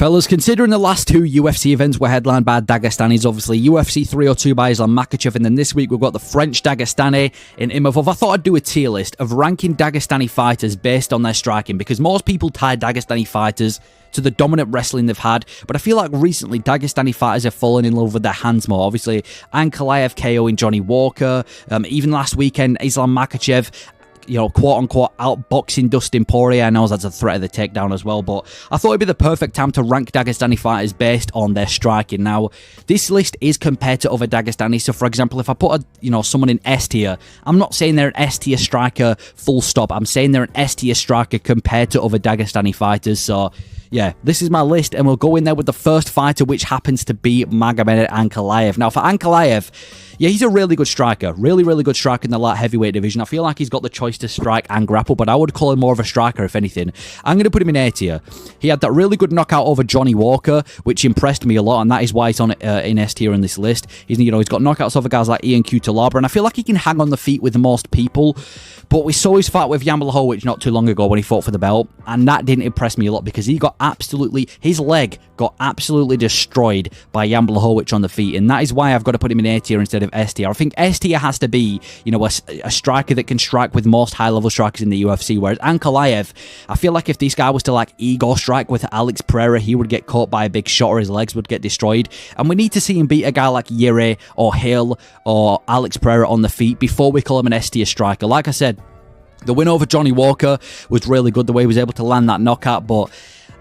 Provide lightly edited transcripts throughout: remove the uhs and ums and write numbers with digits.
Fellas, considering the last two UFC events were headlined by Dagestanis, obviously UFC 302 by Islam Makhachev, and then this week we've got the French Dagestani in Imavov. I thought I'd do a tier list of ranking Dagestani fighters based on their striking, because most people tie Dagestani fighters to the dominant wrestling they've had, but I feel like recently Dagestani fighters have fallen in love with their hands more. Obviously, Ankalaev KOing Johnny Walker, even last weekend, Islam Makhachev, quote-unquote outboxing Dustin Poirier. I know that's a threat of the takedown as well, but I thought it'd be the perfect time to rank Dagestani fighters based on their striking. Now, this list is compared to other Dagestani, so for example, if I put someone in S tier, I'm not saying they're an S tier striker full stop, I'm saying they're an S tier striker compared to other Dagestani fighters. So yeah, this is my list, and we'll go in there with the first fighter, which happens to be Magomed Ankalaev. Now, for Ankalaev, yeah, he's a really good striker. Really, really good striker in the light heavyweight division. I feel like he's got the choice to strike and grapple, but I would call him more of a striker, if anything. I'm going to put him in A tier. He had that really good knockout over Johnny Walker, which impressed me a lot, and that is why he's on in S tier in this list. He's got knockouts over guys like Ian Cutelaba, and I feel like he can hang on the feet with most people, but we saw his fight with Jan Blachowicz not too long ago when he fought for the belt, and that didn't impress me a lot because his leg got absolutely destroyed by Jan Blachowicz on the feet, and that is why I've got to put him in A tier instead of S tier. I think S tier has to be, a striker that can strike with most high-level strikers in the UFC, whereas Ankalaev, I feel like if this guy was to ego strike with Alex Pereira, he would get caught by a big shot or his legs would get destroyed, and we need to see him beat a guy like Yuri or Hill or Alex Pereira on the feet before we call him an S tier striker. Like I said, the win over Johnny Walker was really good, the way he was able to land that knockout, but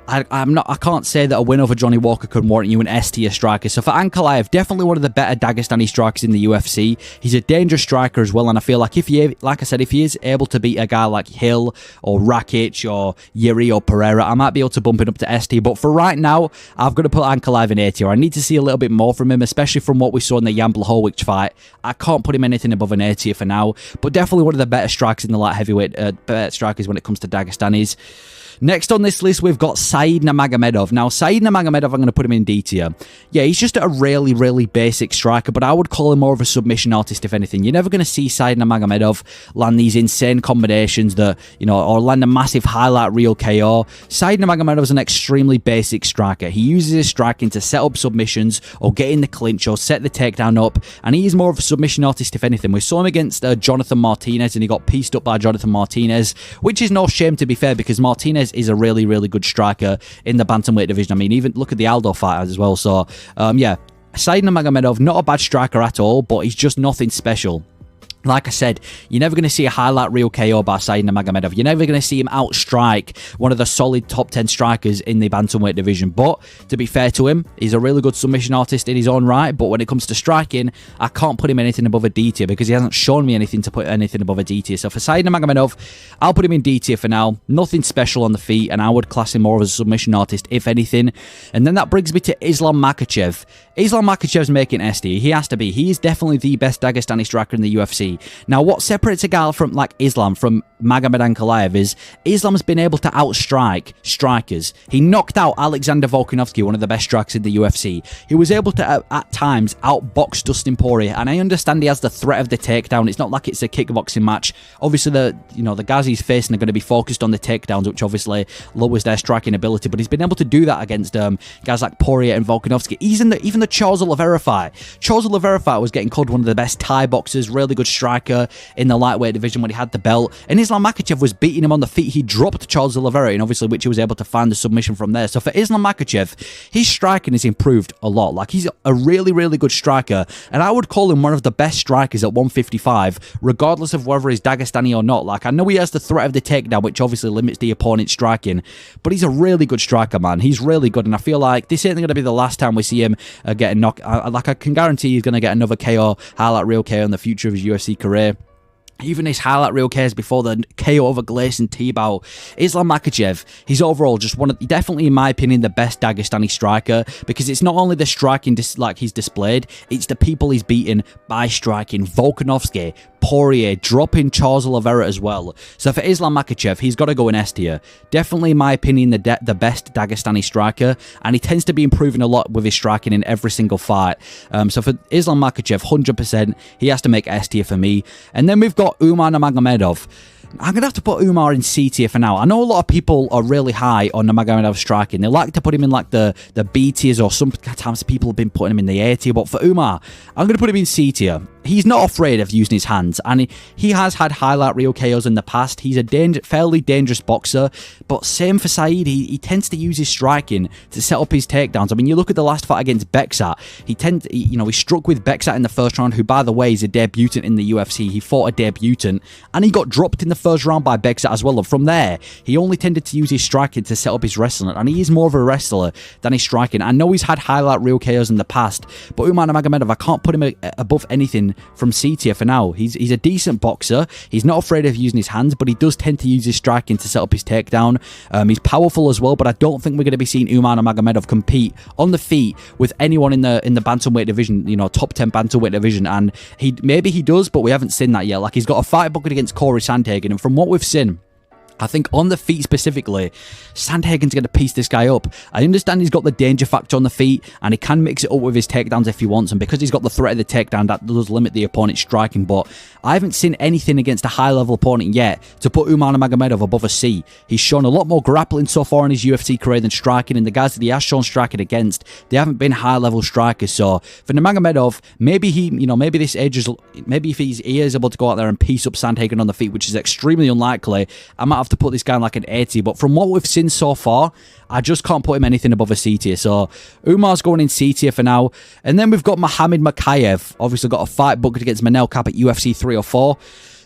I can't say that a win over Johnny Walker could warrant you an S tier striker. So for Ankalaev, definitely one of the better Dagestani strikers in the UFC. He's a dangerous striker as well, and I feel like if he is able to beat a guy like Hill or Rakic or Yuri or Pereira, I might be able to bump it up to S tier. But for right now, I've got to put Ankalaev in A tier. I need to see a little bit more from him, especially from what we saw in the Jan Blachowicz fight. I can't put him anything above an A tier for now, but definitely one of the better strikers in the light heavyweight, better strikers when it comes to Dagestanis. Next on this list, we've got Said Nurmagomedov. Now, Said Nurmagomedov, I'm going to put him in D tier. Yeah, he's just a really, really basic striker, but I would call him more of a submission artist, if anything. You're never going to see Said Nurmagomedov land these insane combinations that, or land a massive highlight reel KO. Said Nurmagomedov is an extremely basic striker. He uses his striking to set up submissions or get in the clinch or set the takedown up, and he is more of a submission artist, if anything. We saw him against Jonathan Martinez, and he got pieced up by Jonathan Martinez, which is no shame, to be fair, because Martinez is a really, really good striker in the bantamweight division. I mean, even look at the Aldo fighters as well. So, yeah, Said Nurmagomedov, not a bad striker at all, but he's just nothing special. Like I said, you're never going to see a highlight reel KO by Said Nurmagomedov. You're never going to see him outstrike one of the solid top 10 strikers in the bantamweight division. But to be fair to him, he's a really good submission artist in his own right. But when it comes to striking, I can't put him anything above a D tier because he hasn't shown me anything to put anything above a D tier. So for Said Nurmagomedov, I'll put him in D tier for now. Nothing special on the feet, and I would class him more as a submission artist, if anything. And then that brings me to Islam Makhachev. Islam Makhachev's making S tier. He has to be. He is definitely the best Dagestani striker in the UFC. Now, what separates a guy from Islam from Magomed Ankalaev is Islam's been able to outstrike strikers. He knocked out Alexander Volkanovski, one of the best strikers in the UFC. He was able to, at times, outbox Dustin Poirier, and I understand he has the threat of the takedown. It's not like it's a kickboxing match. Obviously, the guys he's facing are going to be focused on the takedowns, which obviously lowers their striking ability, but he's been able to do that against guys like Poirier and Volkanovski. Even the Charles Oliveira fight. Charles Oliveira fight was getting called one of the best Thai boxers, really good striker in the lightweight division when he had the belt, and Islam Makhachev was beating him on the feet. He dropped Charles Oliveira, and obviously which he was able to find the submission from there. So for Islam Makhachev, his striking has improved a lot. Like, he's a really, really good striker, and I would call him one of the best strikers at 155, regardless of whether he's Dagestani or not. Like, I know he has the threat of the takedown, which obviously limits the opponent's striking, but he's a really good striker, man. He's really good, and I feel like this ain't going to be the last time we see him getting knocked. Like, I can guarantee he's going to get another KO, highlight reel KO in the future of his UFC career. Even his highlight reel KOs before the KO over Gleison Tebow. Islam Makhachev, he's overall just definitely, in my opinion, the best Dagestani striker, because it's not only the striking he's displayed, it's the people he's beaten by striking. Volkanovski, Poirier, dropping Charles Oliveira as well. So for Islam Makhachev, he's got to go in S tier. Definitely, in my opinion, the best Dagestani striker, and he tends to be improving a lot with his striking in every single fight. So for Islam Makhachev, 100%, he has to make S tier for me. And then we've got Umar Nurmagomedov. I'm going to have to put Umar in C tier for now. I know a lot of people are really high on Nurmagomedov striking. They like to put him in like the B tiers, or sometimes people have been putting him in the A tier. But for Umar, I'm going to put him in C tier. He's not afraid of using his hands, and he has had highlight reel KOs in the past. He's a fairly dangerous boxer, but same for Saeed. He tends to use his striking to set up his takedowns. I mean, you look at the last fight against Beksat. He struck with Beksat in the first round, who, by the way, is a debutant in the UFC. He fought a debutant, and he got dropped in the first round by Beksat as well. And from there, he only tended to use his striking to set up his wrestling, and he is more of a wrestler than his striking. I know he's had highlight reel KOs in the past, but Umar Nurmagomedov, I can't put him above anything from C tier for now. He's a decent boxer. He's not afraid of using his hands, but he does tend to use his striking to set up his takedown. He's powerful as well, but I don't think we're going to be seeing Umar Nurmagomedov compete on the feet with anyone in the bantamweight division, top 10 bantamweight division. And maybe he does, but we haven't seen that yet. Like, he's got a fight booked against Corey Sandhagen, and from what we've seen, I think on the feet specifically, Sandhagen's going to piece this guy up. I understand he's got the danger factor on the feet, and he can mix it up with his takedowns if he wants, and because he's got the threat of the takedown, that does limit the opponent's striking. But I haven't seen anything against a high-level opponent yet to put Umar Nurmagomedov above a C. He's shown a lot more grappling so far in his UFC career than striking, and the guys that he has shown striking against, they haven't been high-level strikers. So for Nurmagomedov, maybe if he is able to go out there and piece up Sandhagen on the feet, which is extremely unlikely, I might have to put this guy in like an 80, but from what we've seen so far, I just can't put him anything above a C tier. So Umar's going in C tier for now. And then we've got Mohamed Makhachev, obviously got a fight booked against Manel Kape at UFC 304.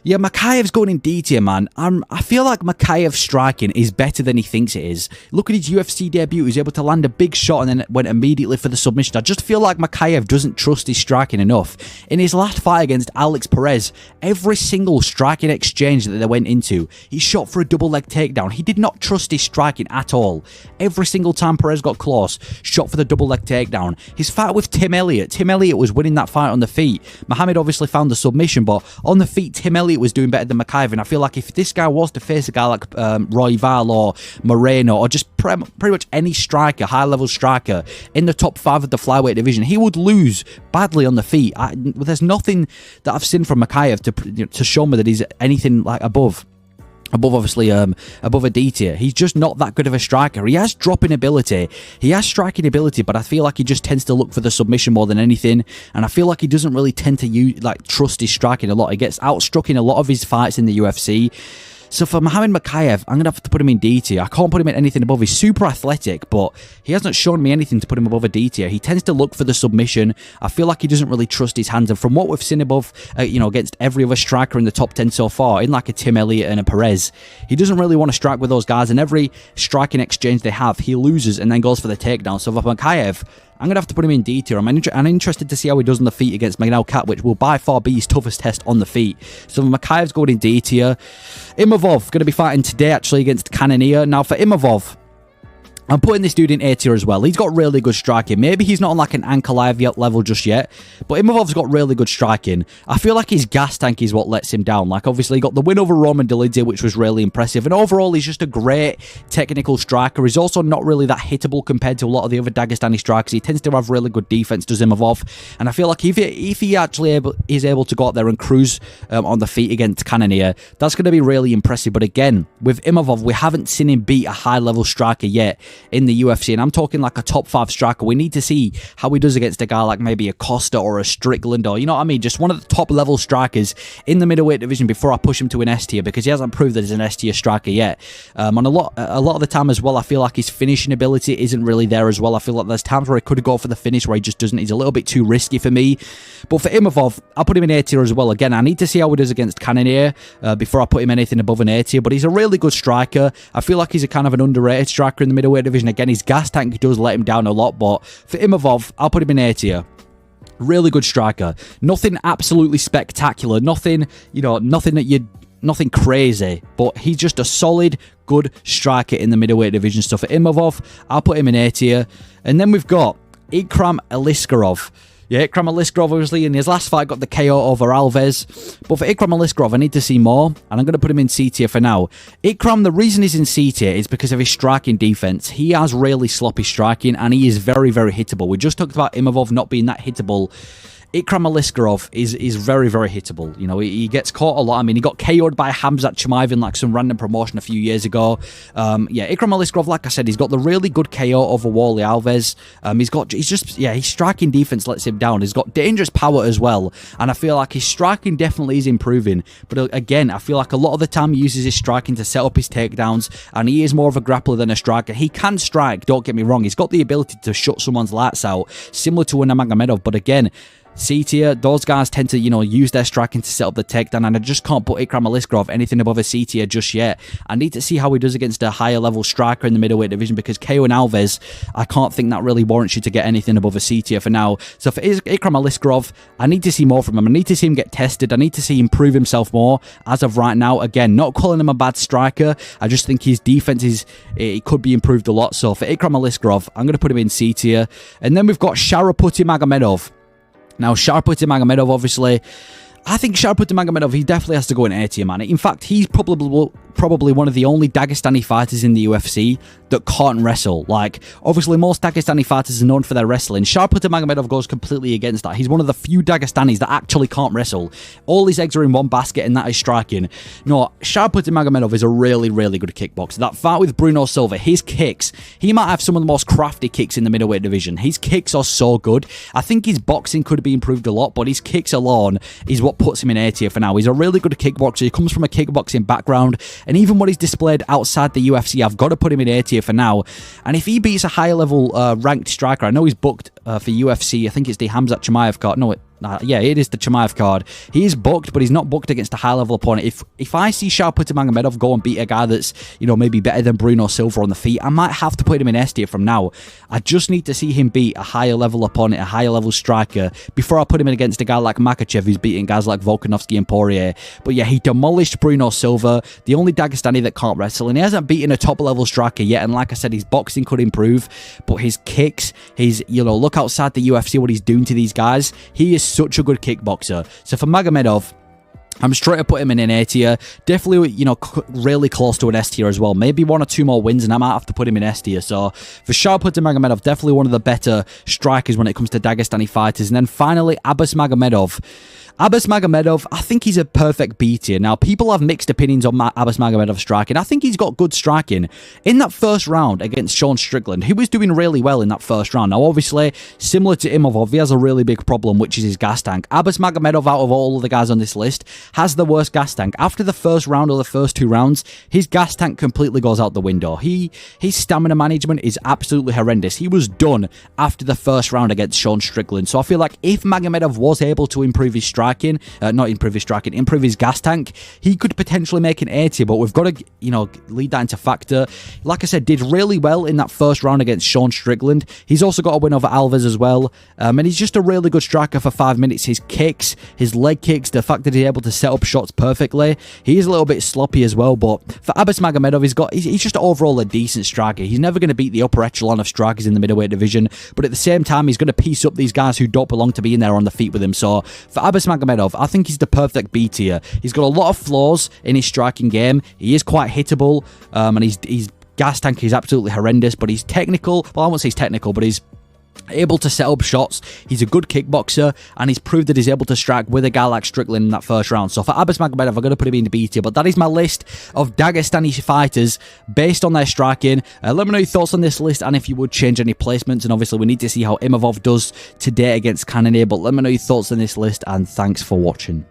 Yeah, Makhaev's going in D tier, man. I feel like Makhaev's striking is better than he thinks it is. Look at his UFC debut. He's able to land a big shot and then went immediately for the submission. I just feel like Makhachev doesn't trust his striking enough. In his last fight against Alex Perez, every single striking exchange that they went into, he shot for a double leg takedown. He did not trust his striking at all. Every single time Perez got close, shot for the double leg takedown. His fight with Tim Elliott was winning that fight on the feet. Muhammad obviously found the submission, but on the feet, Tim Elliott was doing better than Mokaev, and I feel like if this guy was to face a guy like Royval or Moreno, or just pretty much any striker, high-level striker in the top 5 of the flyweight division, he would lose badly on the feet. There's nothing that I've seen from Mokaev to show me that he's anything like above obviously above a D tier. He's just not that good of a striker. He has dropping ability, he has striking ability, but I feel like he just tends to look for the submission more than anything, and I feel like he doesn't really tend to trust his striking a lot. He gets outstruck in a lot of his fights in the UFC. So for Mohamed Mokaev, I'm going to have to put him in D tier. I can't put him in anything above. He's super athletic, but he hasn't shown me anything to put him above a D tier. He tends to look for the submission. I feel like he doesn't really trust his hands. And from what we've seen above, against every other striker in the top 10 so far, in like a Tim Elliott and a Perez, he doesn't really want to strike with those guys. And every striking exchange they have, he loses and then goes for the takedown. So for Mokaev, I'm going to have to put him in D tier. I'm interested to see how he does on the feet against Manel Kape, which will by far be his toughest test on the feet. So Mokaev's going in D tier. Imavov going to be fighting today actually against Cannonier. Now for Imavov, I'm putting this dude in A tier as well. He's got really good striking. Maybe he's not on like an Ankalaev level just yet, but Imavov's got really good striking. I feel like his gas tank is what lets him down. Like, obviously, he got the win over Roman Dolidze, which was really impressive. And overall, he's just a great technical striker. He's also not really that hittable compared to a lot of the other Dagestani strikers. He tends to have really good defense, does Imavov. And I feel like if he actually is able to go out there and cruise on the feet against Cannonier, that's going to be really impressive. But again, with Imavov, we haven't seen him beat a high-level striker yet in the UFC, and I'm talking like a top 5 striker. We need to see how he does against a guy like maybe a Costa or a Strickland, or, you know what I mean, just one of the top level strikers in the middleweight division before I push him to an S tier, because he hasn't proved that he's an S tier striker yet. On a lot of the time as well, I feel like his finishing ability isn't really there as well. I feel like there's times where he could go for the finish where he just doesn't. He's a little bit too risky for me. But for Imavov, I'll put him in A tier as well. Again, I need to see how he does against Cannonier before I put him anything above an A tier, but he's a really good striker. I feel like he's a kind of an underrated striker in the middleweight division. Again, his gas tank does let him down a lot, but for Imavov, I'll put him in A tier. Really good striker. Nothing absolutely spectacular. Nothing crazy, but he's just a solid, good striker in the middleweight division. So for Imavov, I'll put him in A tier. And then we've got Ikram Aliskerov. Yeah, Ikram Aliskerov, obviously, in his last fight got the KO over Alves. But for Ikram Aliskerov, I need to see more, and I'm going to put him in C tier for now. Ikram, the reason he's in C tier is because of his striking defense. He has really sloppy striking, and he is very, very hittable. We just talked about Imavov not being that hittable. Ikram Aliskerov is very, very hittable. You know, he gets caught a lot. I mean, he got KO'd by Khamzat Chimaev in like some random promotion a few years ago. Yeah, Ikram Aliskerov, like I said, he's got the really good KO over Wally Alves. His striking defense lets him down. He's got dangerous power as well, and I feel like his striking definitely is improving. But again, I feel like a lot of the time he uses his striking to set up his takedowns, and he is more of a grappler than a striker. He can strike, don't get me wrong. He's got the ability to shut someone's lights out, similar to Umar Nurmagomedov, but again, C tier, those guys tend to, use their striking to set up the takedown, and I just can't put Ikram Aliskerov anything above a C tier just yet. I need to see how he does against a higher level striker in the middleweight division, because KO and Alves, I can't think that really warrants you to get anything above a C tier for now. So for Ikram Aliskerov, I need to see more from him. I need to see him get tested. I need to see him prove himself more. As of right now, again, not calling him a bad striker. I just think his defense it could be improved a lot. So for Ikram Aliskerov, I'm going to put him in C tier. And then we've got Shara Magomedov. Now, Shara Magomedov, obviously, I think Shara Magomedov, he definitely has to go in A tier, man. In fact, he's probably one of the only Dagestani fighters in the UFC that can't wrestle. Like, obviously, most Dagestani fighters are known for their wrestling. Shara Magomedov goes completely against that. He's one of the few Dagestanis that actually can't wrestle. All his eggs are in one basket, and that is striking. No, Shara Magomedov is a really, really good kickboxer. That fight with Bruno Silva, his kicks, he might have some of the most crafty kicks in the middleweight division. His kicks are so good. I think his boxing could be improved a lot, but his kicks alone is what puts him in A tier for now. He's a really good kickboxer. He comes from a kickboxing background, and even what he's displayed outside the UFC, I've got to put him in A tier for now. And if he beats a higher level ranked striker, I know he's booked for UFC, I think it's the Khamzat Chimaev card. No, yeah, it is the Chimaev card. He is booked, but he's not booked against a high-level opponent. If I see Shara Magomedov go and beat a guy that's, maybe better than Bruno Silva on the feet, I might have to put him in S tier from now. I just need to see him beat a higher-level opponent, a higher-level striker, before I put him in against a guy like Makhachev, who's beating guys like Volkanovski and Poirier. But yeah, he demolished Bruno Silva, the only Dagestani that can't wrestle, and he hasn't beaten a top-level striker yet. And like I said, his boxing could improve, but his kicks, look outside the UFC, what he's doing to these guys. He is such a good kickboxer. So for Magomedov, I'm straight to put him in an A tier. Definitely, really close to an S tier as well. Maybe one or two more wins, and I might have to put him in S tier. So for Shara Magomedov, definitely one of the better strikers when it comes to Dagestani fighters. And then finally, Abbas Magomedov. Abbas Magomedov, I think he's a perfect B tier. Now, people have mixed opinions on Abbas Magomedov striking. I think he's got good striking. In that first round against Sean Strickland, he was doing really well in that first round. Now, obviously, similar to Imavov, he has a really big problem, which is his gas tank. Abbas Magomedov, out of all of the guys on this list, has the worst gas tank. After the first round or the first two rounds, his gas tank completely goes out the window. His stamina management is absolutely horrendous. He was done after the first round against Sean Strickland. So I feel like if Magomedov was able to improve his striking, improve his gas tank, he could potentially make an A tier, but we've got to, lead that into factor. Like I said, did really well in that first round against Sean Strickland. He's also got a win over Alves as well, and he's just a really good striker for 5 minutes. His kicks, his leg kicks, the fact that he's able to set up shots perfectly. He is a little bit sloppy as well, but for Abbas Magomedov, he's just overall a decent striker. He's never going to beat the upper echelon of strikers in the middleweight division, but at the same time, he's going to piece up these guys who don't belong to being there on the feet with him. So for Abbas Magomedov, I think he's the perfect B tier. He's got a lot of flaws in his striking game. He is quite hittable, and his gas tank is absolutely horrendous, but he's technical. Well, I won't say he's technical, but he's able to set up shots. He's a good kickboxer, and he's proved that he's able to strike with a guy like Strickland in that first round. So for Abbas Magomedov, I'm going to put him in the B tier, but that is my list of Dagestani fighters based on their striking. Let me know your thoughts on this list, and if you would change any placements. And obviously, we need to see how Imavov does today against Cannonier, but let me know your thoughts on this list, and thanks for watching.